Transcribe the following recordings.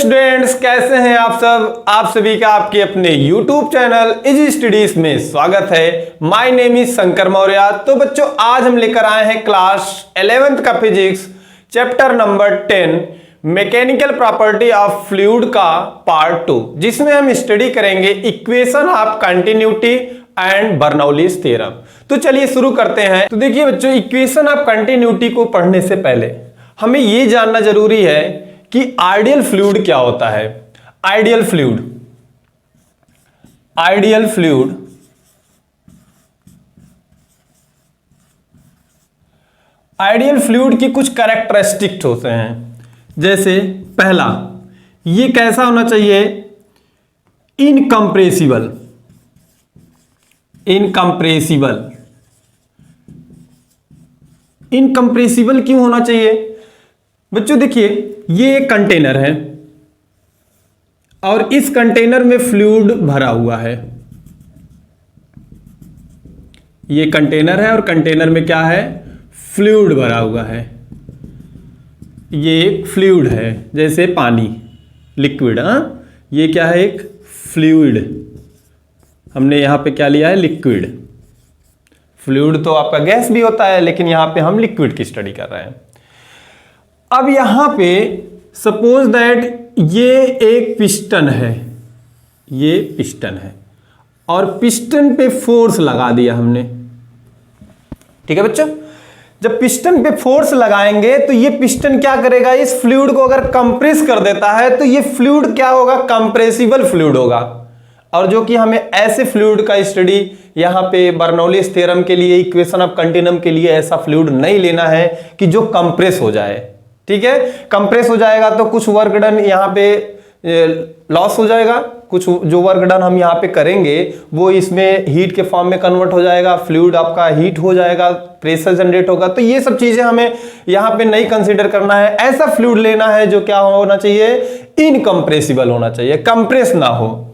Students, कैसे हैं आप सब। आप सभी का आपके अपने YouTube चैनल इजी स्टडीज में स्वागत है। My name is Shankar Maurya. तो बच्चों, आज हम लेकर आए हैं क्लास 11th का physics chapter number 10 mechanical property of fluid का पार्ट 2, जिसमें हम स्टडी करेंगे equation of continuity and Bernoulli's theorem. तो चलिए शुरू करते हैं। तो देखिए बच्चों, इक्वेशन ऑफ कंटिन्यूटी को पढ़ने से पहले हमें यह जानना जरूरी है कि आइडियल फ्लूइड क्या होता है। आइडियल फ्लूइड की कुछ कैरेक्टरिस्टिक्स होते हैं। जैसे पहला, ये कैसा होना चाहिए? इनकंप्रेसिबल। इनकंप्रेसिबल क्यों होना चाहिए बच्चों? देखिए, ये एक कंटेनर है और इस कंटेनर में फ्लूइड भरा हुआ है। ये कंटेनर है और कंटेनर में क्या है? फ्लूइड भरा हुआ है। ये एक फ्लूइड है, जैसे पानी, लिक्विड। ये क्या है? एक फ्लूइड। हमने यहां पे क्या लिया है? लिक्विड। फ्लूइड तो आपका गैस भी होता है, लेकिन यहां पे हम लिक्विड की स्टडी कर रहे हैं। अब यहां पे सपोज दैट ये एक पिस्टन है, और पिस्टन पे फोर्स लगा दिया हमने। ठीक है बच्चों, जब पिस्टन पे फोर्स लगाएंगे तो ये पिस्टन क्या करेगा? इस फ्लूइड को अगर कंप्रेस कर देता है तो ये फ्लूइड क्या होगा? कंप्रेसिबल फ्लूइड होगा। और जो कि हमें ऐसे फ्लूइड का स्टडी यहां पे बर्नौलीज थ्योरम के लिए, इक्वेशन ऑफ कंटिन्यूम के लिए ऐसा फ्लूइड नहीं लेना है कि जो कंप्रेस हो जाए। ठीक है, कंप्रेस हो जाएगा तो कुछ वर्क डन यहां पे लॉस हो जाएगा। कुछ जो वर्क डन हम यहां पे करेंगे वो इसमें हीट के फॉर्म में कन्वर्ट हो जाएगा, फ्लूइड आपका हीट हो जाएगा, प्रेशर जनरेट होगा। तो ये सब चीजें हमें यहां पे नहीं कंसीडर करना है। ऐसा फ्लूइड लेना है जो क्या होना चाहिए? इनकंप्रेसिबल होना चाहिए, कंप्रेस ना हो।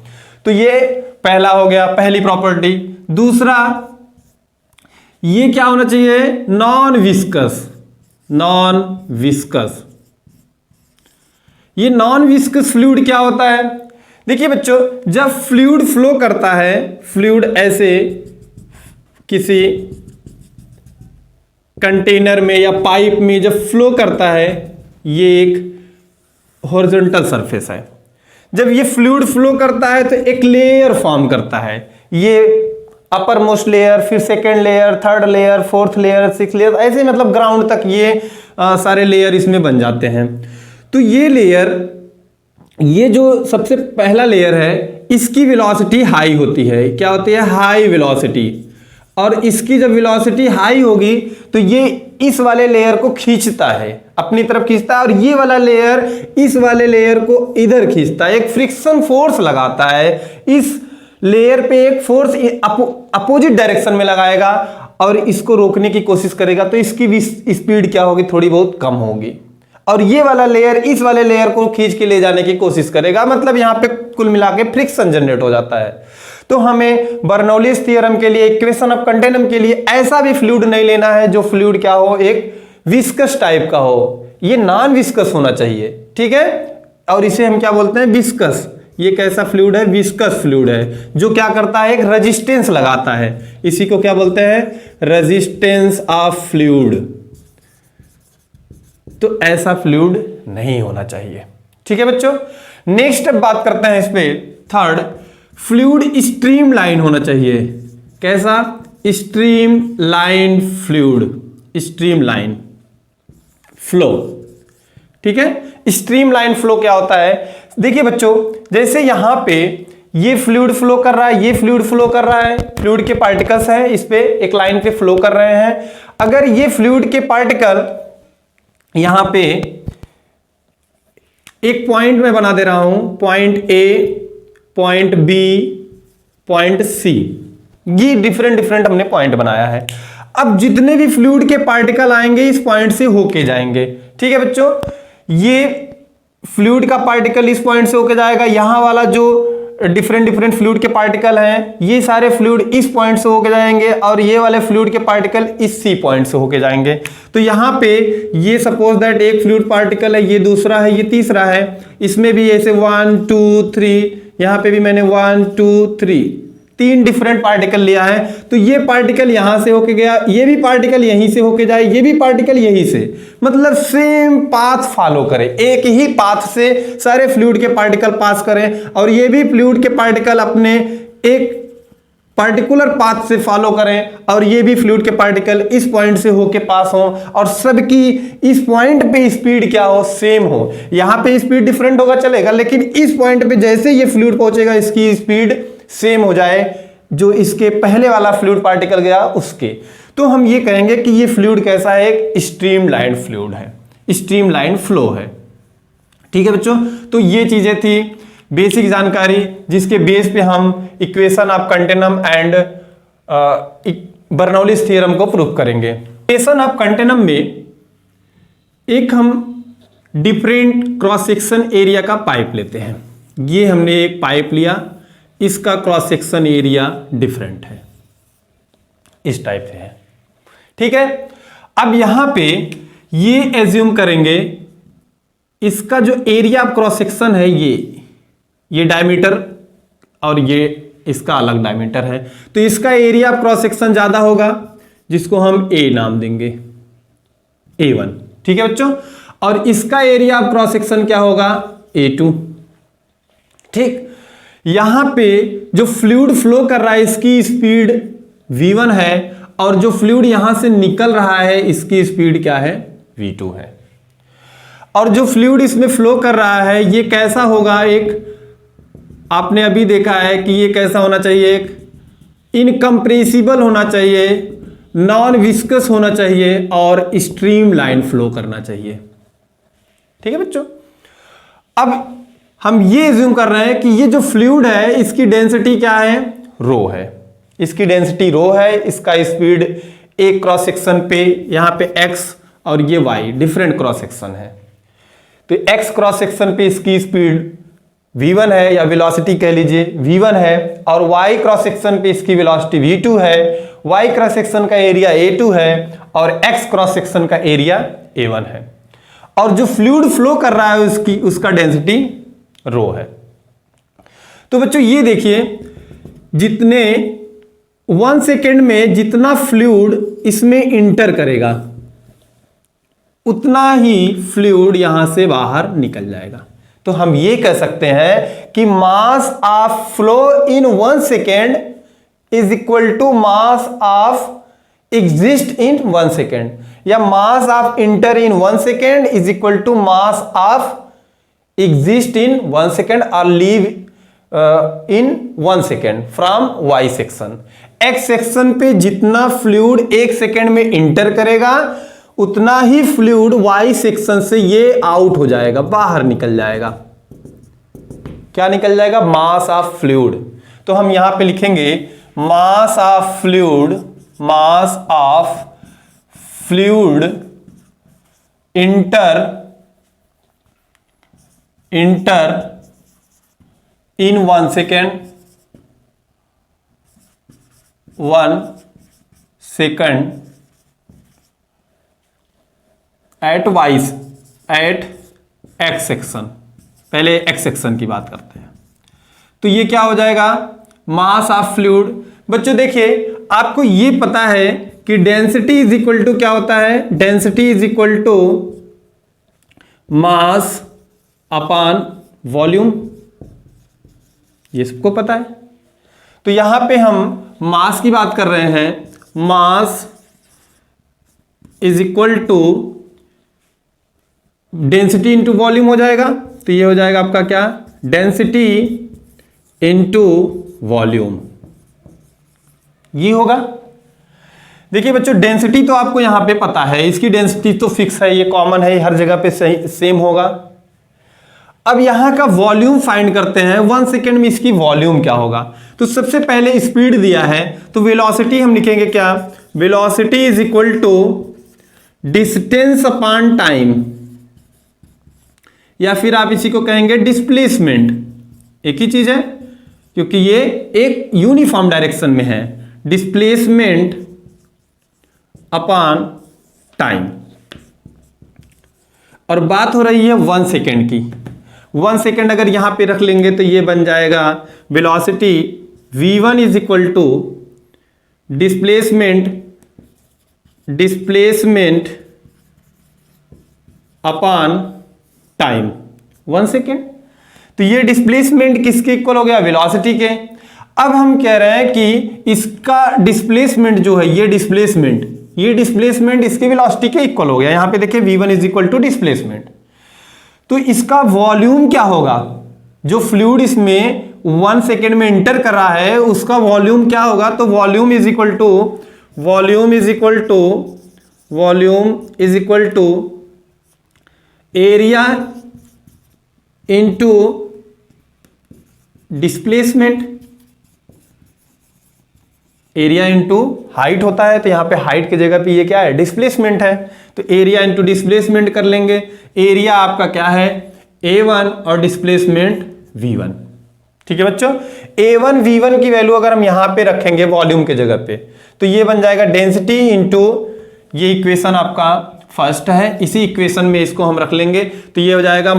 तो ये पहला हो गया, पहली प्रॉपर्टी। दूसरा, ये क्या होना चाहिए? Non viscous. ये नॉन विस्कस फ्लूइड क्या होता है? देखिए बच्चों, जब फ्लूइड फ्लो करता है, फ्लूइड ऐसे किसी कंटेनर में या पाइप में जब फ्लो करता है, ये एक हॉरिजॉन्टल सरफेस है। जब ये फ्लूइड फ्लो करता है तो एक लेयर फॉर्म करता है। ये अपर मोस्ट लेयर, फिर second layer, third layer, fourth layer, sixth layer, ऐसे मतलब ग्राउंड तक ये सारे लेयर इसमें बन जाते हैं। तो ये लेयर, ये जो सबसे पहला लेयर है, इसकी वेलोसिटी हाई होती है। क्या होती है? High velocity. और इसकी जब वेलोसिटी हाई होगी तो ये इस वाले लेयर को खींचता है, अपनी तरफ खींचता है, और ये वाला लेयर इस वाले लेयर को इधर खींचता है। एक फ्रिक्शन फोर्स लगाता है। इस लेयर पे एक फोर्स अपोजिट डायरेक्शन में लगाएगा और इसको रोकने की कोशिश करेगा, तो इसकी भी स्पीड क्या होगी? थोड़ी बहुत कम होगी। और ये वाला लेयर इस वाले लेयर को खींच के ले जाने की कोशिश करेगा। मतलब यहां पे कुल मिला के फ्रिक्शन जनरेट हो जाता है। तो हमें बर्नौलीज थ्योरम के लिए, इक्वेशन ऑफ कंटिन्यूम के लिए ऐसा भी फ्लूइड नहीं लेना है जो फ्लूइड क्या हो? एक विस्कस टाइप का हो। ये नॉन विस्कस होना चाहिए। ठीक है, और इसे हम क्या बोलते हैं? विस्कस। ये कैसा फ्लूइड है? विस्कस फ्लूइड है, जो क्या करता है? एक रेजिस्टेंस लगाता है। इसी को क्या बोलते हैं? Resistance of fluid. तो ऐसा फ्लूइड नहीं होना चाहिए। ठीक है बच्चों, नेक्स्ट अब बात करते हैं इस पे। थर्ड, फ्लूइड स्ट्रीमलाइन होना चाहिए। कैसा? Streamline fluid, streamline flow. ठीक है, स्ट्रीमलाइन फ्लो क्या होता है? देखिए बच्चों, जैसे यहां पे ये फ्लूइड फ्लो कर रहा है, ये फ्लूइड फ्लो कर रहा है, फ्लूइड के पार्टिकल्स हैं, इस पे एक लाइन पे फ्लो कर रहे हैं। अगर ये फ्लूइड के पार्टिकल यहां पे एक पॉइंट में बना दे रहा हूं, point A, point B, point C, ये डिफरेंट हमने पॉइंट बनाया है। अब जितने भी फ्लूइड के पार्टिकल आएंगे इस पॉइंट से होके जाएंगे। ठीक है बच्चों, ये फ्लूइड का पार्टिकल इस पॉइंट से होके जाएगा। यहां वाला जो डिफरेंट डिफरेंट फ्लूइड के पार्टिकल हैं, ये सारे फ्लूइड इस पॉइंट से होके जाएंगे और ये वाले फ्लूइड के पार्टिकल इस सी पॉइंट से होके जाएंगे। तो यहाँ पे ये सपोज दैट एक फ्लूइड पार्टिकल है, ये दूसरा है, ये तीसरा है, इसमें भी ऐसे 1 2 3, यहाँ पे भी मैंने 1 2 3 तीन डिफरेंट पार्टिकल लिया है। तो ये पार्टिकल यहां से होके गया, ये भी पार्टिकल यहीं से होके जाए, ये भी पार्टिकल यहीं से, मतलब सेम पाथ फॉलो करें, एक ही पाथ से सारे फ्लूइड के पार्टिकल पास करें और ये भी फ्लूइड के पार्टिकल अपने एक पार्टिकुलर पाथ से फॉलो करें और ये भी फ्लूइड के पार्टिकल इस पॉइंट से होके पास हो और सबकी इस पॉइंट पे स्पीड क्या हो, सेम हो। यहां पे स्पीड डिफरेंट होगा चलेगा, लेकिन इस पॉइंट पे जैसे ये फ्लूइड पहुंचेगा इसकी स्पीड सेम हो जाए जो इसके पहले वाला फ्लूइड पार्टिकल गया उसके। तो हम ये कहेंगे कि ये फ्लूइड कैसा है, एक स्ट्रीमलाइन फ्लूइड है, स्ट्रीमलाइन फ्लो है। ठीक है बच्चों, तो ये चीजें थी बेसिक जानकारी जिसके बेस पे हम equation of continuum and Bernoulli's theorem को प्रूव करेंगे। इक्वेशन ऑफ कंटिन्यूम में एक हम डिफरेंट क्रॉस सेक्शन एरिया का पाइप लेते हैं। ये हमने एक पाइप लिया, इसका क्रॉस सेक्शन एरिया डिफरेंट है, इस टाइप से है। ठीक है, अब यहां पे ये एज्यूम करेंगे इसका जो एरिया ऑफ क्रॉस सेक्शन है ये डायमीटर और ये इसका अलग डायमीटर है, तो इसका एरिया ऑफ क्रॉस सेक्शन ज्यादा होगा जिसको हम ए नाम देंगे, A1। ठीक है बच्चों, और इसका एरिया ऑफ क्रॉस सेक्शन क्या होगा, A2। ठीक, यहां पे जो फ्लूइड फ्लो कर रहा है इसकी स्पीड V1 है और जो फ्लूइड यहां से निकल रहा है इसकी स्पीड क्या है, V2 है। और जो फ्लूइड इसमें फ्लो कर रहा है ये कैसा होगा, एक आपने अभी देखा है कि ये कैसा होना चाहिए, एक इनकम्प्रेसिबल होना चाहिए, नॉन विस्कस होना चाहिए और स्ट्रीम लाइन फ्लो करना चाहिए। ठीक है बच्चों, अब हम ये एज्यूम कर रहे हैं कि ये जो फ्लूइड है इसकी डेंसिटी क्या है, रो है, इसकी डेंसिटी रो है, इसका स्पीड एक क्रॉस सेक्शन पे यहाँ पे x और ये y डिफरेंट क्रॉस सेक्शन है, तो x क्रॉस सेक्शन पे इसकी स्पीड v1 है या वेलोसिटी कह लीजिए v1 है और y क्रॉस सेक्शन पे इसकी वेलोसिटी v2 है, y क्रॉस सेक्शन का एरिया a2 है और x क्रॉस सेक्शन का एरिया a1 है और जो फ्लूइड फ्लो कर रहा है उसका डेंसिटी रो है। तो बच्चों ये देखिए, जितने 1 सेकेंड में जितना फ्लूइड इसमें इंटर करेगा उतना ही फ्लूइड यहां से बाहर निकल जाएगा। तो हम ये कह सकते हैं कि mass of flow in 1 second is equal to mass of exist in 1 second, या mass of enter in 1 second is equal to mass of exist in 1 second or leave in 1 second from y section। x section पे जितना fluid 1 second में inter करेगा उतना ही fluid y section से ये out हो जाएगा, बाहर निकल जाएगा। क्या निकल जाएगा, मास ऑफ फ्लूइड। तो हम यहां पे लिखेंगे mass of fluid, mass of fluid inter in 1 second, 1 second at vice at X section. पहले एक्स सेक्शन की बात करते हैं, तो ये क्या हो जाएगा, मास ऑफ फ्लूइड। बच्चों देखिए, आपको ये पता है कि डेंसिटी इज इक्वल टू क्या होता है, density is equal to mass upon volume, ये सबको पता है। तो यहां पे हम मास की बात कर रहे हैं, mass is equal to density into volume हो जाएगा। तो ये हो जाएगा आपका क्या, डेंसिटी इंटू वॉल्यूम, ये होगा। देखिए बच्चों, डेंसिटी तो आपको यहां पे पता है, इसकी डेंसिटी तो फिक्स है, ये कॉमन है, हर जगह पे सही सेम होगा। अब यहां का वॉल्यूम फाइंड करते हैं, 1 सेकेंड में इसकी वॉल्यूम क्या होगा। तो सबसे पहले स्पीड दिया है तो वेलोसिटी हम लिखेंगे क्या, velocity is equal to distance upon time, या फिर आप इसी को कहेंगे डिस्प्लेसमेंट, एक ही चीज है, क्योंकि ये एक यूनिफॉर्म डायरेक्शन में है, डिस्प्लेसमेंट अपॉन टाइम। और बात हो रही है 1 सेकेंड की। 1 सेकेंड अगर यहां पे रख लेंगे तो ये बन जाएगा velocity v1 is equal to displacement upon time 1 second. तो ये डिस्प्लेसमेंट किसके इक्वल हो गया? वेलोसिटी के। अब हम कह रहे हैं कि इसका डिस्प्लेसमेंट जो है, ये डिस्प्लेसमेंट इसके वेलोसिटी के इक्वल हो गया। यहां पे देखिए v1 is equal to displacement. तो इसका वॉल्यूम क्या होगा? जो फ्लूइड इसमें 1 सेकेंड में इंटर कर रहा है उसका वॉल्यूम क्या होगा? तो volume is equal to area into displacement. Area into height होता है, तो यहां पे हाइट की जगह पे ये क्या है? डिस्प्लेसमेंट है। तो एरिया इंटू डिस्प्लेसमेंट कर लेंगे। एरिया आपका क्या है? A1 और डिस्प्लेसमेंट V1। ठीक है बच्चों, A1 V1 की वैल्यू अगर हम यहां पे रखेंगे वॉल्यूम के जगह पे, तो ये बन जाएगा डेंसिटी इंटू, ये इक्वेशन आपका फर्स्ट है, इसी इक्वेशन में इसको हम रख लेंगे। तो ये हो जाएगा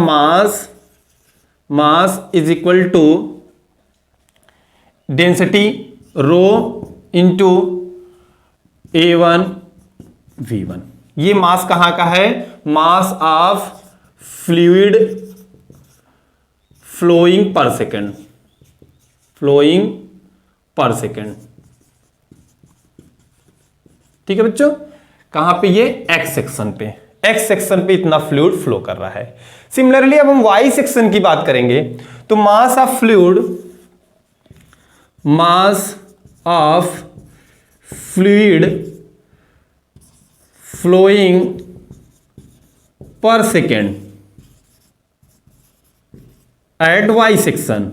mass is equal to density rho into A1 V1। ये मास कहां का है? Mass of fluid flowing per second. ठीक है बच्चों, कहां पे? ये एक्स सेक्शन पे इतना फ्लूइड फ्लो कर रहा है। सिमिलरली अब हम वाई सेक्शन की बात करेंगे, तो mass of fluid flowing per second at Y section.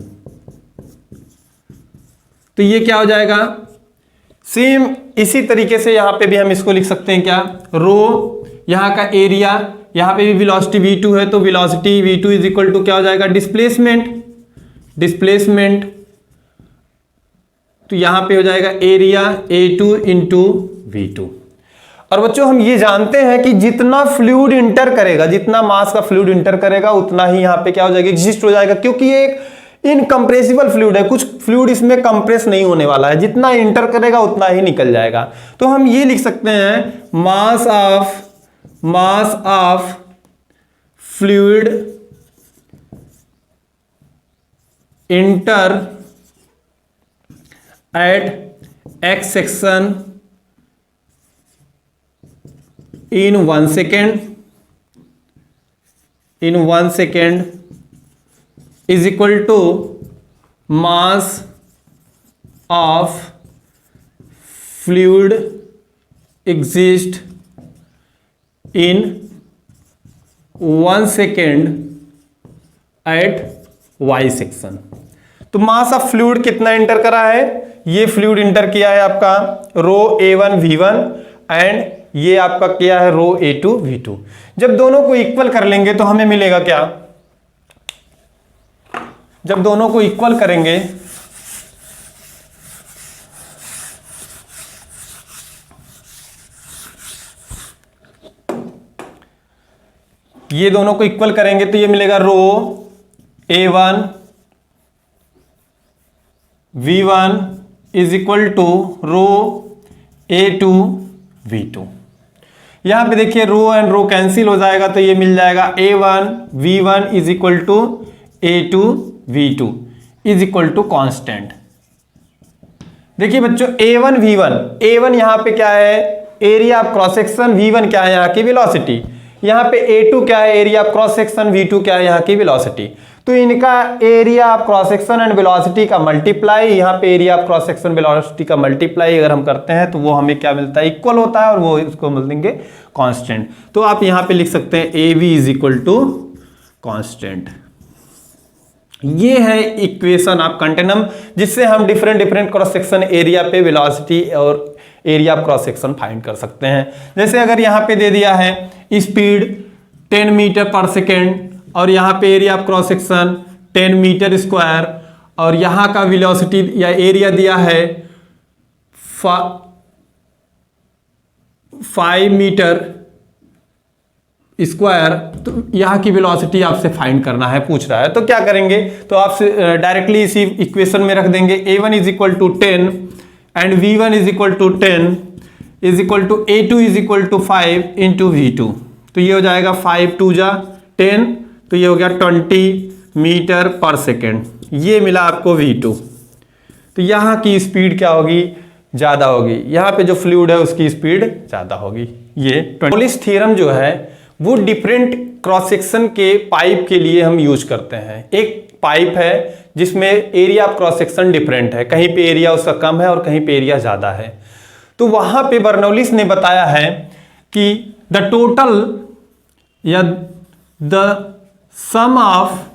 तो ये क्या हो जाएगा? सेम इसी तरीके से यहां पे भी हम इसको लिख सकते हैं क्या? रो, यहां का एरिया, यहां पे भी वेलोसिटी v2 है, तो velocity v2 is equal to क्या हो जाएगा? डिस्प्लेसमेंट। तो यहां पे हो जाएगा एरिया A2 इंटू V2। और बच्चों हम ये जानते हैं कि जितना फ्लूइड इंटर करेगा, जितना मास का फ्लूइड इंटर करेगा, उतना ही यहां पे क्या हो जाएगा? एग्जिस्ट हो जाएगा, क्योंकि ये एक इनकम्प्रेसिबल फ्लूइड है। कुछ फ्लूइड इसमें कंप्रेस नहीं होने वाला है, जितना इंटर करेगा उतना ही निकल जाएगा। तो हम ये लिख सकते हैं mass of fluid inter at X section in 1 second is equal to mass of fluid exist in 1 second at y section। तो मास ऑफ फ्लूइड कितना इंटर करा है? ये फ्लूइड इंटर किया है आपका रो A1 V1 एंड ये आपका क्या है? रो A2 V2। जब दोनों को इक्वल कर लेंगे तो हमें मिलेगा क्या? जब दोनों को इक्वल करेंगे ये दोनों को इक्वल करेंगे तो ये मिलेगा rho A1 V1 is equal to rho A2 V2। यहां पे देखिए रो एंड रो कैंसिल हो जाएगा, तो ये मिल जाएगा A1 V1 is equal to A2 V2 is equal to constant. देखिए बच्चों A1 V1 यहां पे क्या है? Area of cross section, V1 क्या है? यहां की वेलोसिटी। यहां पे A2 क्या है? Area of cross section, V2 क्या है? यहां की वेलोसिटी। तो इनका area of cross section and velocity का मल्टीप्लाई, यहाँ पे area of cross section velocity का मल्टीप्लाई अगर हम करते हैं तो वो हमें क्या मिलता है? इक्वल होता है, और वो उसको मिल देंगे कांस्टेंट। तो आप यहाँ पे लिख सकते हैं AB is equal to constant. ये है इक्वेशन ऑफ कंटिन्यूम, जिससे हम डिफरेंट क्रॉस सेक्शन एरिया पे वेलोसिटी और area of cross section find कर सकते हैं। जैसे अगर यहाँ पे दे दिया है स्पीड 10 मीटर पर सेकेंड और यहाँ पे area of cross section 10 metre square और यहां का वेलोसिटी या एरिया दिया है 5 मीटर स्क्वायर। तो यहाँ की वेलोसिटी आपसे फाइंड करना है, पूछ रहा है। तो क्या करेंगे, तो आप डायरेक्टली इसी इक्वेशन में रख देंगे a1 is equal to 10 and v1 is equal to 10 is equal to a2 is equal to 5 into v2। तो ये हो जाएगा 5 2 जा 10, तो ये हो गया 20 मीटर पर सेकेंड। ये मिला आपको v2। तो यहाँ की स्पीड क्या होगी, ज़्यादा होगी। यहाँ पे जो फ्लूइड है उसकी स्पीड ज़्यादा होगी। ये पॉलिश थ्योरम जो है वो डिफरेंट क्रॉस सेक्शन के पाइप के लिए हम यूज करते हैं। एक पाइप है जिसमें area of cross section different है, कहीं पे एरिया उसका कम है और कहीं पे एरिया ज़्यादा है। तो वहाँ पे बर्नौलिस ने बताया है कि द टोटल या the sum of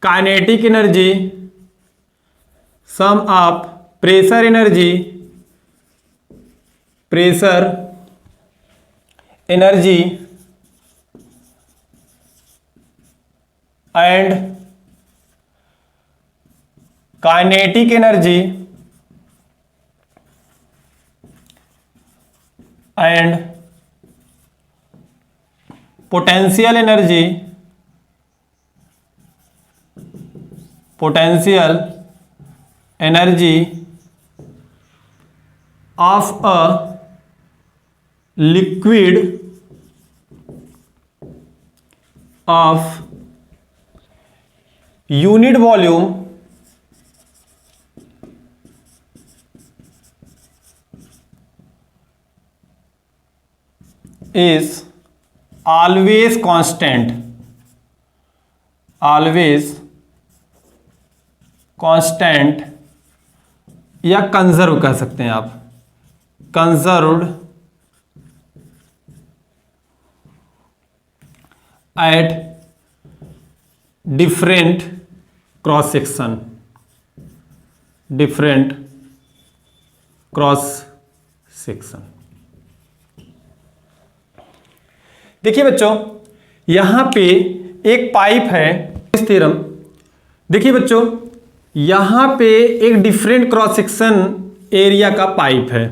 kinetic energy, sum of pressure energy and kinetic energy and potential energy of a liquid of unit volume is always constant या कंजर्व कह सकते हैं आप, conserved at different cross section. देखिए बच्चों, यहां पे एक पाइप है, इस थ्योरम। देखिए बच्चों, यहां पे एक डिफरेंट क्रॉस सेक्शन एरिया का पाइप है,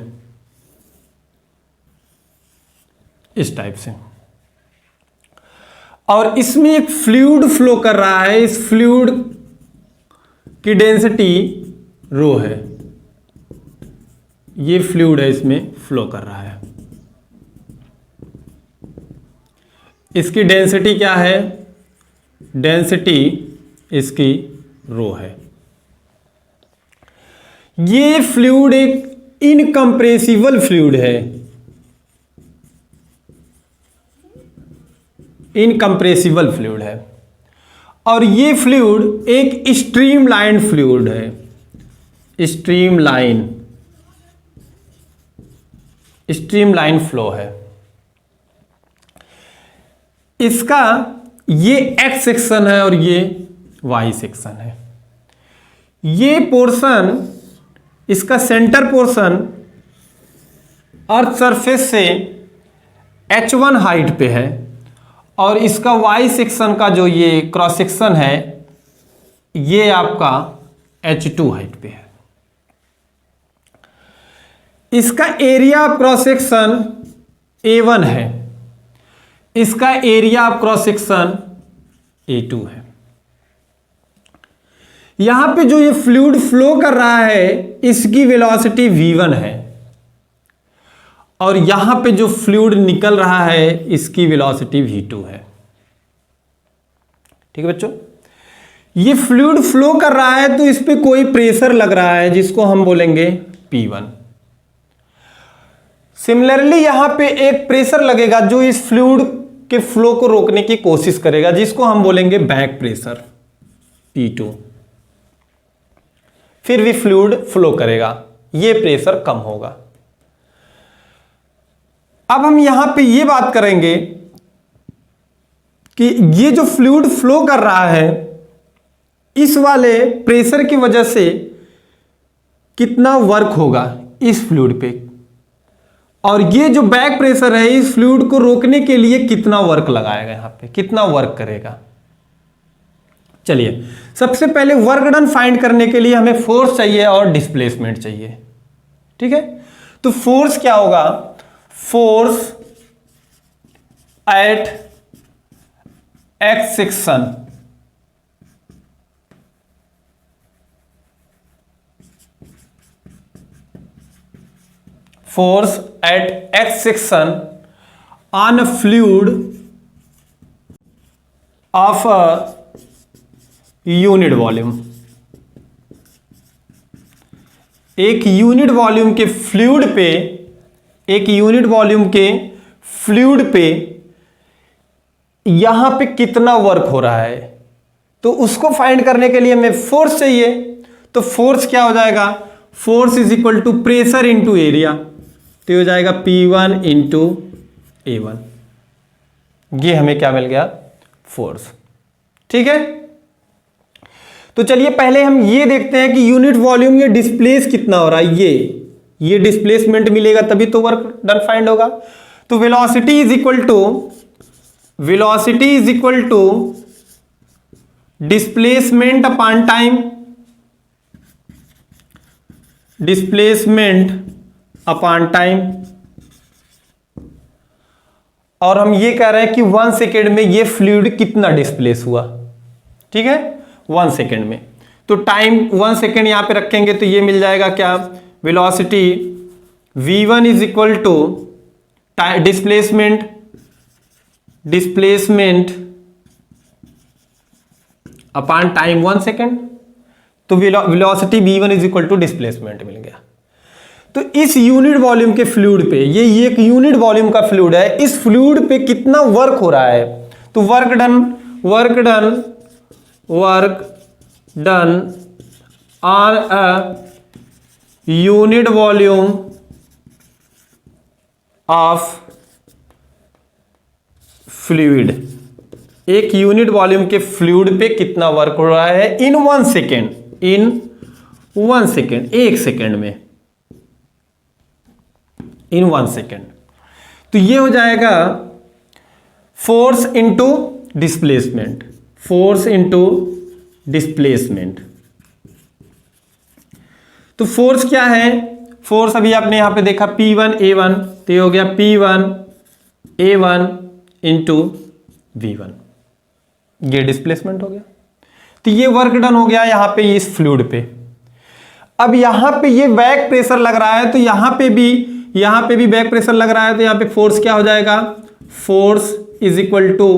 इस टाइप से, और इसमें एक फ्लूइड फ्लो कर रहा है। इस फ्लूइड की डेंसिटी रो है, ये फ्लूइड है, इसमें फ्लो कर रहा है। इसकी डेंसिटी क्या है, डेंसिटी इसकी रो है। ये फ्लूइड एक इनकम्प्रेसिबल फ्लूइड है, इनकम्प्रेसिबल फ्लूइड है। और ये फ्लूइड एक स्ट्रीमलाइन फ्लूइड है, स्ट्रीमलाइन फ्लो है। इसका ये एक्स सेक्शन है और ये वाई सेक्शन है। ये पोर्शन, इसका सेंटर पोर्शन अर्थ सरफेस से h1 हाइट पे है, और इसका वाई सेक्शन का जो ये क्रॉस सेक्शन है ये आपका h2 हाइट पे है। इसका area of cross section A1 है, इसका area of cross section A2 है। यहां पे जो ये फ्लूइड फ्लो कर रहा है इसकी वेलोसिटी v1 है, और यहां पे जो फ्लूइड निकल रहा है इसकी वेलोसिटी v2 है। ठीक है बच्चों, ये फ्लूइड फ्लो कर रहा है तो इस पे कोई प्रेशर लग रहा है जिसको हम बोलेंगे P1। सिमिलरली यहां पे एक प्रेशर लगेगा जो इस फ्लूइड के फ्लो को रोकने की कोशिश करेगा, जिसको हम बोलेंगे बैक प्रेशर P2। फिर भी फ्लूइड फ्लो करेगा, ये प्रेशर कम होगा। अब हम यहां पे ये बात करेंगे कि ये जो फ्लूइड फ्लो कर रहा है इस वाले प्रेशर की वजह से कितना वर्क होगा इस फ्लूइड पे, और ये जो बैक प्रेशर है इस फ्लूइड को रोकने के लिए कितना वर्क लगाएगा, यहां पे कितना वर्क करेगा। चलिए, सबसे पहले वर्क डन फाइंड करने के लिए हमें फोर्स चाहिए और डिस्प्लेसमेंट चाहिए। ठीक है, तो फोर्स क्या होगा? Force at X section force at x section on a fluid of a unit volume। एक यूनिट वॉल्यूम के फ्लूइड पे, एक यूनिट वॉल्यूम के फ्लूइड पे यहां पे कितना वर्क हो रहा है, तो उसको फाइंड करने के लिए हमें फोर्स चाहिए। तो फोर्स क्या हो जाएगा? Force is equal to pressure into area, तो हो जाएगा P1 इंटू A1। ये हमें क्या मिल गया? फोर्स। ठीक है, तो चलिए पहले हम ये देखते हैं कि यूनिट वॉल्यूम ये डिस्प्लेस कितना हो रहा है। ये डिस्प्लेसमेंट मिलेगा तभी तो वर्क डन फाइंड होगा। तो velocity is equal to displacement upon time, displacement upon time. और हम ये कह रहे हैं कि 1 सेकेंड में ये फ्लूइड कितना डिस्प्लेस हुआ। ठीक है, 1 सेकेंड में, तो टाइम 1 सेकेंड यहां पे रखेंगे तो ये मिल जाएगा क्या? Velocity v1 is equal to displacement upon time 1 second. तो velocity v1 is equal to displacement मिल गया। तो इस यूनिट वॉल्यूम के फ्लूइड पे, ये एक यूनिट वॉल्यूम का फ्लूइड है, इस फ्लूइड पे कितना वर्क हो रहा है? तो work done on a unit volume of fluid, एक यूनिट वॉल्यूम के फ्लूइड पे कितना वर्क हो रहा है इन 1 सेकेंड, एक सेकेंड में, इन 1 सेकेंड। तो ये हो जाएगा force into displacement, force into displacement. तो फोर्स क्या है? फोर्स अभी आपने यहां पे देखा P1 A1, तो ये हो गया P1 A1 इंटू V1, ये डिस्प्लेसमेंट हो गया। तो ये वर्क डन हो गया यहां पे इस फ्लूइड पे। अब यहां पे ये बैक प्रेशर लग रहा है, तो यहां पे भी बैक प्रेशर लग रहा है, तो यहां पे फोर्स क्या हो जाएगा? Force is equal to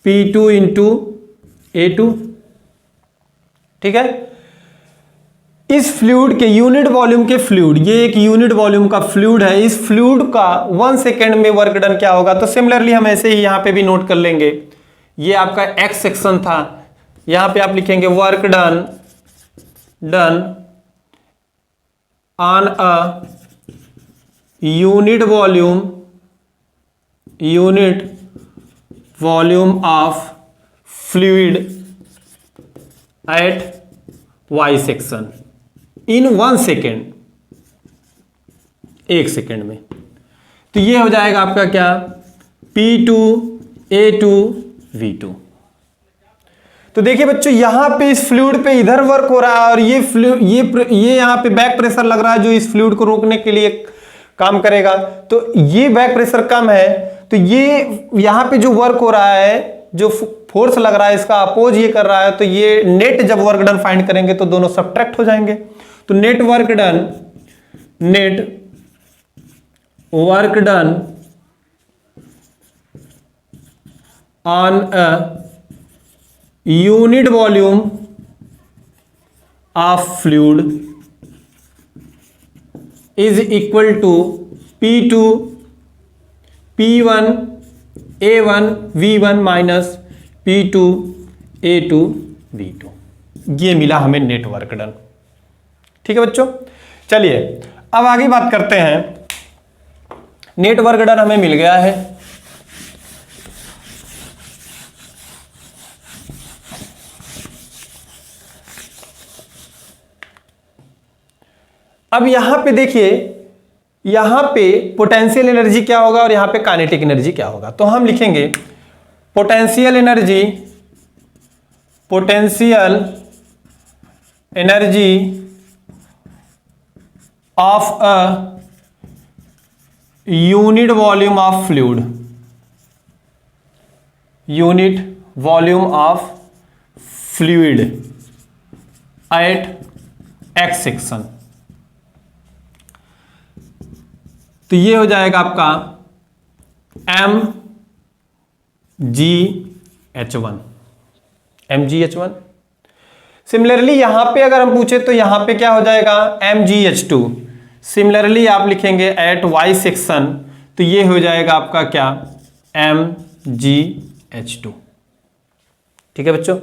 P2 into A2। ठीक है, इस फ्लूइड के यूनिट वॉल्यूम के फ्लूइड, ये एक यूनिट वॉल्यूम का फ्लूइड है, इस फ्लूइड का 1 सेकेंड में वर्क डन क्या होगा? तो सिमिलरली हम ऐसे ही यहां पे भी नोट कर लेंगे। ये आपका एक्स सेक्शन था, यहां पे आप लिखेंगे work done on a unit volume of fluid at Y section in 1 second, एक सेकेंड में। तो ये हो जाएगा आपका क्या? P2 A2 V2। तो देखिए बच्चों, यहां पे इस फ्लूइड पे इधर वर्क हो रहा है और ये यहां पे बैक प्रेशर लग रहा है जो इस फ्लूइड को रोकने के लिए काम करेगा। तो ये बैक प्रेशर कम है, तो ये यहां पे जो वर्क हो रहा है, जो फोर्स लग रहा है, इसका अपोज ये कर रहा है, तो ये नेट जब वर्क डन फाइंड करेंगे तो दोनों सब्ट्रैक्ट हो जाएंगे। तो net work done on a unit volume of fluid is equal to P2 P1 A1 V1 minus P2 A2 V2। ये मिला हमें नेट वर्क डन। ठीक है बच्चों, चलिए अब आगे बात करते हैं। नेट वर्क डन हमें मिल गया है। अब यहां पे देखिए, यहां पे पोटेंशियल एनर्जी क्या होगा और यहां पे काइनेटिक एनर्जी क्या होगा। तो हम लिखेंगे potential energy potential energy of a unit volume of fluid, unit volume of fluid at X section. तो ये हो जाएगा आपका mgh1, mgh1। सिमिलरली यहां पे अगर हम पूछे तो यहां पे क्या हो जाएगा mgh2। सिमिलरली आप लिखेंगे एट y सेक्शन, तो ये हो जाएगा आपका क्या mgh2। ठीक है बच्चों।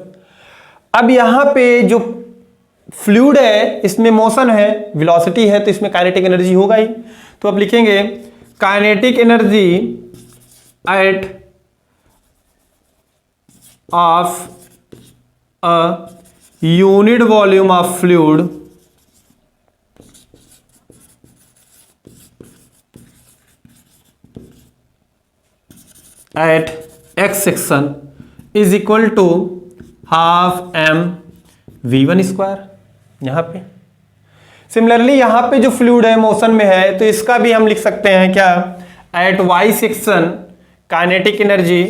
अब यहां पे जो फ्लूइड है इसमें मोशन है, वेलोसिटी है, तो इसमें काइनेटिक एनर्जी होगा ही। तो अब लिखेंगे kinetic energy at of a unit volume of fluid at X section is equal to half M v1 square. यहां पे सिमिलरली यहां पे जो फ्लूइड है मोशन में है, तो इसका भी हम लिख सकते हैं क्या at y section kinetic energy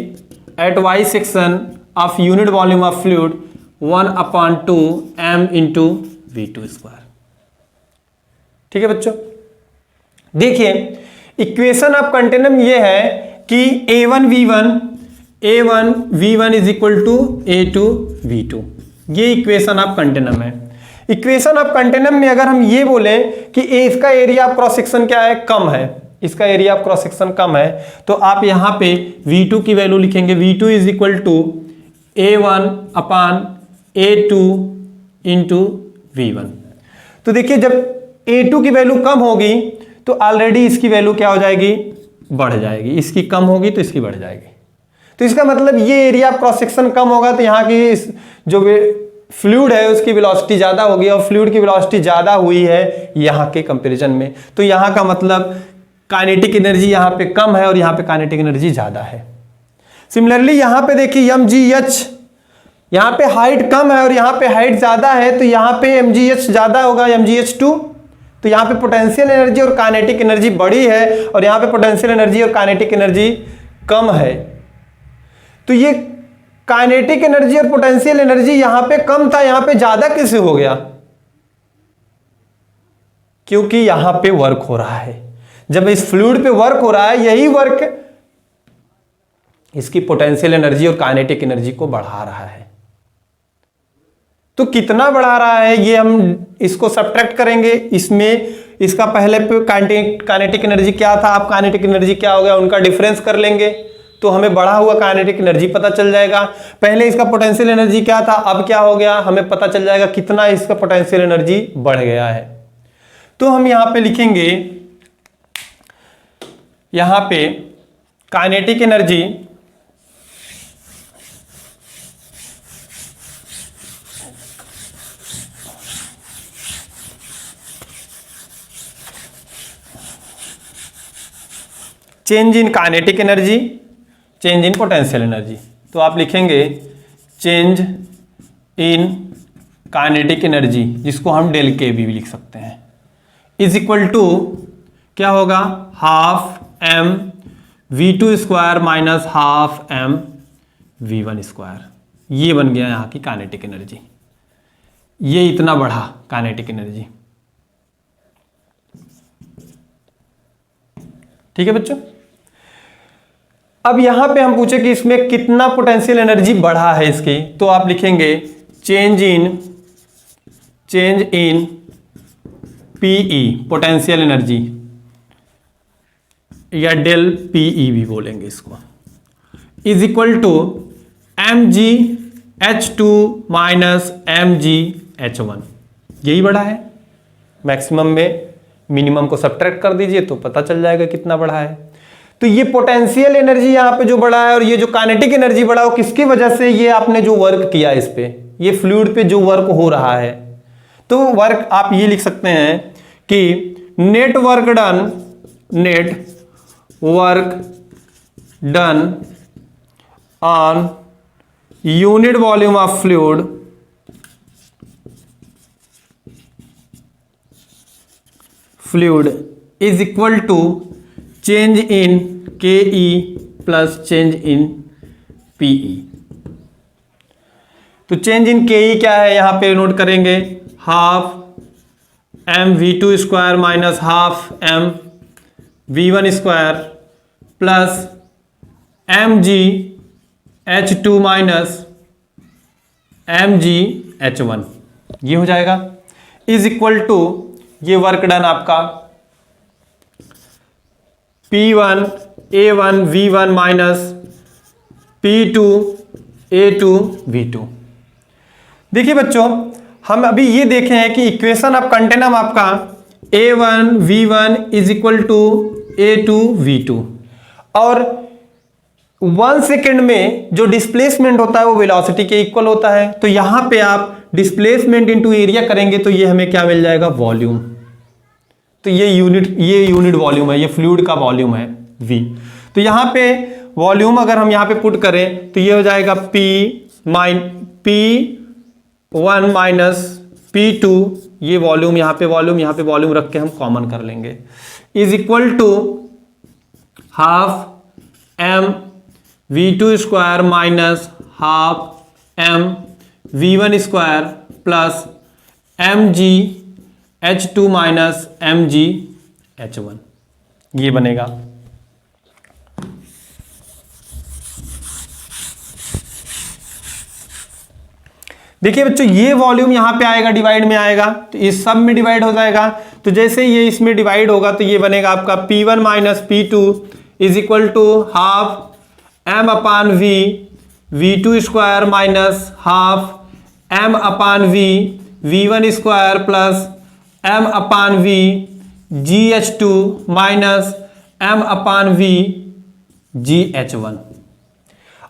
at y section of unit volume of fluid 1/2 m into v2 square. ठीक है बच्चों। देखिए इक्वेशन ऑफ कंटिन्यूम ये है कि a1 v1 is equal to a2 v2। ये इक्वेशन ऑफ कंटिन्यूम है। इक्वेशन ऑफ कंटिन्यूम में अगर हम ये बोले कि इसका एरिया ऑफ क्रॉस सेक्शन क्या है, कम है, इसका एरिया ऑफ क्रॉस सेक्शन कम है, तो आप यहां पे v2 की वैल्यू लिखेंगे v2 is equal to a1/a2 into v1। तो देखिए जब a2 की वैल्यू कम होगी तो ऑलरेडी इसकी वैल्यू क्या हो जाएगी, बढ़ जाएगी। इसकी कम होगी तो इसकी बढ़ जाएगी। तो इसका मतलब ये एरिया ऑफ क्रॉस सेक्शन कम होगा तो यहाँ की जो फ्लूइड है उसकी वेलोसिटी ज्यादा होगी, और फ्लूइड की वेलोसिटी ज्यादा हुई है यहाँ के कंपैरिजन में, तो यहाँ का मतलब काइनेटिक एनर्जी यहाँ पे कम है और यहाँ पे काइनेटिक एनर्जी ज्यादा है। सिमिलरली यहाँ पे देखिए mgh, यहाँ पे हाइट कम है और यहाँ पे हाइट ज्यादा है, तो यहाँ पे mgh ज्यादा होगा mgh2। तो यहाँ पे पोटेंशियल एनर्जी और काइनेटिक एनर्जी बड़ी है और यहाँ पे पोटेंशियल एनर्जी और काइनेटिक एनर्जी कम है। तो ये काइनेटिक एनर्जी और पोटेंशियल एनर्जी यहां पे कम था, यहां पे ज्यादा कैसे हो गया, क्योंकि यहां पे वर्क हो रहा है। जब इस फ्लूइड पे वर्क हो रहा है, यही वर्क इसकी पोटेंशियल एनर्जी और काइनेटिक एनर्जी को बढ़ा रहा है। तो कितना बढ़ा रहा है ये हम इसको सब्ट्रैक्ट करेंगे। इसमें इसका पहले पे काइनेटिक एनर्जी क्या था, अब काइनेटिक एनर्जी क्या हो गया, उनका डिफरेंस कर लेंगे तो हमें बढ़ा हुआ काइनेटिक एनर्जी पता चल जाएगा। पहले इसका पोटेंशियल एनर्जी क्या था, अब क्या हो गया, हमें पता चल जाएगा कितना इसका पोटेंशियल एनर्जी बढ़ गया है। तो हम यहां पे लिखेंगे, यहां पे kinetic energy change in kinetic energy, change in potential energy. तो आप लिखेंगे चेंज इन काइनेटिक एनर्जी, जिसको हम डेल के भी लिख सकते हैं, इज इक्वल टू क्या होगा, half M v2 square minus half M v1 square. ये बन गया यहाँ की काइनेटिक एनर्जी। ये इतना बढ़ा काइनेटिक एनर्जी। ठीक है बच्चों। अब यहां पे हम पूछे कि इसमें कितना पोटेंशियल एनर्जी बढ़ा है इसकी, तो आप लिखेंगे change in PE potential energy, या डेल पीई भी बोलेंगे इसको, is equal to mgh2 minus mgh1। यही बढ़ा है। मैक्सिमम में मिनिमम को सब्ट्रैक्ट कर दीजिए तो पता चल जाएगा कितना बढ़ा है। तो ये पोटेंशियल एनर्जी यहाँ पे जो बढ़ा है और ये जो काइनेटिक एनर्जी बढ़ा, वो किसकी वजह से, ये आपने जो वर्क किया इस पे, ये फ्लूइड पे जो वर्क हो रहा है। तो वर्क आप ये लिख सकते हैं कि net work done on unit volume of fluid is equal to change in KE plus change in PE। तो चेंज इन KE क्या है यहां पे नोट करेंगे, half mv2 square minus half mv1 square plus mgh2 minus mgh1, ये हो जाएगा is equal to, ये वर्क डन आपका P1 A1 V1 minus P2 A2 V2। देखिए बच्चों, हम अभी ये देखे हैं कि इक्वेशन ऑफ कंटिन्यूम आपका A1 V1 is equal to A2 V2, और 1 सेकेंड में जो डिस्प्लेसमेंट होता है वो वेलोसिटी के इक्वल होता है। तो यहां पे आप डिस्प्लेसमेंट इनटू एरिया करेंगे तो ये हमें क्या मिल जाएगा, वॉल्यूम। तो ये यूनिट वॉल्यूम है, ये फ्लूइड का वॉल्यूम है V। तो यहां पे वॉल्यूम अगर हम यहां पे पुट करें तो ये हो जाएगा P1 माइनस P2, ये वॉल्यूम यहां पे वॉल्यूम रख के हम कॉमन कर लेंगे, is equal to half mv2 square minus half mv1 square plus mgh2 minus mgh1, ये बनेगा। देखिए बच्चों, ये वॉल्यूम यहां पे आएगा, डिवाइड में आएगा, तो इस सब में डिवाइड हो जाएगा। तो जैसे ये इसमें डिवाइड होगा तो ये बनेगा आपका P1 minus P2 is equal to half m upon v v2 square minus half m upon v v1 square plus m upon v gh2 minus m upon v gh1।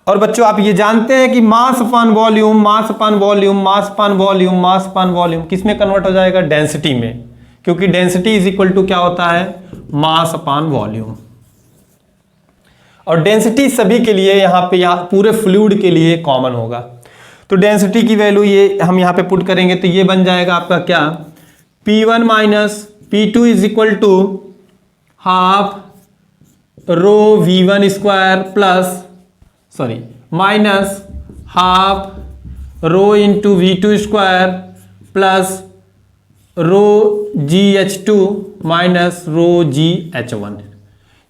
और बच्चों आप ये जानते हैं कि मास अपान वॉल्यूम किस में कन्वर्ट हो जाएगा, डेंसिटी में, क्योंकि डेंसिटी इज इक्वल टू क्या होता है, मास अपान वॉल्यूम। और डेंसिटी सभी के लिए यहाँ पूरे फ्लूइड के लिए कॉमन होगा। तो डेंसिटी की वैल्यू ये हम यहाँ पे पुट करेंगे तो ये बन जाएगा आपका क्या, P1 minus P2 is equal to half rho V1 square plus minus half rho into V2 square plus rho GH2 minus rho GH1।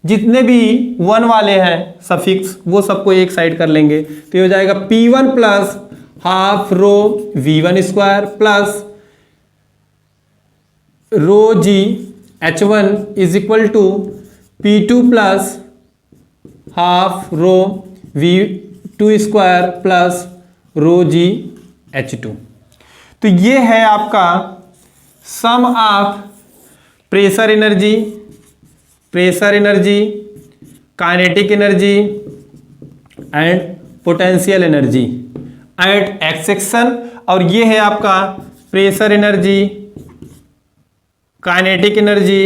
जितने भी 1 वाले हैं सफिक्स वो सबको एक साइड कर लेंगे, तो ये हो जाएगा P1 plus half rho V1 square plus rho GH1 is equal to P2 plus half rho V2 square plus rho GH2। तो ये है आपका sum of pressure energy, kinetic energy and potential energy at X section, और ये है आपका pressure energy, kinetic energy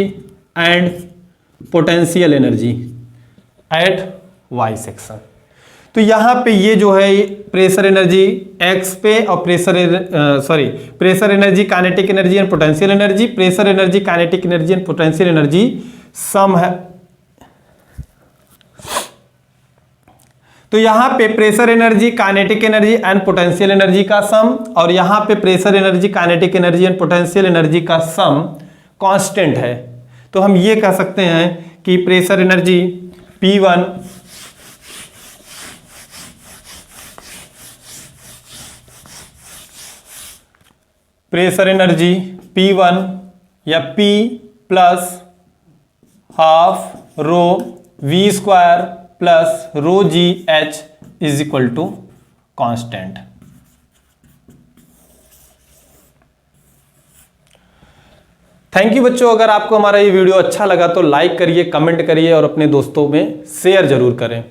and potential energy at Y section. तो यहां पे ये जो है प्रेशर एनर्जी एक्स पे और pressure energy, kinetic energy and potential energy, pressure energy, kinetic energy and potential energy sum है। तो यहां पे pressure energy, kinetic energy and potential energy का सम, और यहां पे pressure energy, kinetic energy and potential energy का सम कांस्टेंट है। तो हम ये कह सकते हैं कि प्रेशर एनर्जी P1 या P plus half rho V square plus rho GH is equal to constant. Thank you बच्चों, अगर आपको हमारा ये वीडियो अच्छा लगा तो लाइक करिए, कमेंट करिए और अपने दोस्तों में शेयर जरूर करें।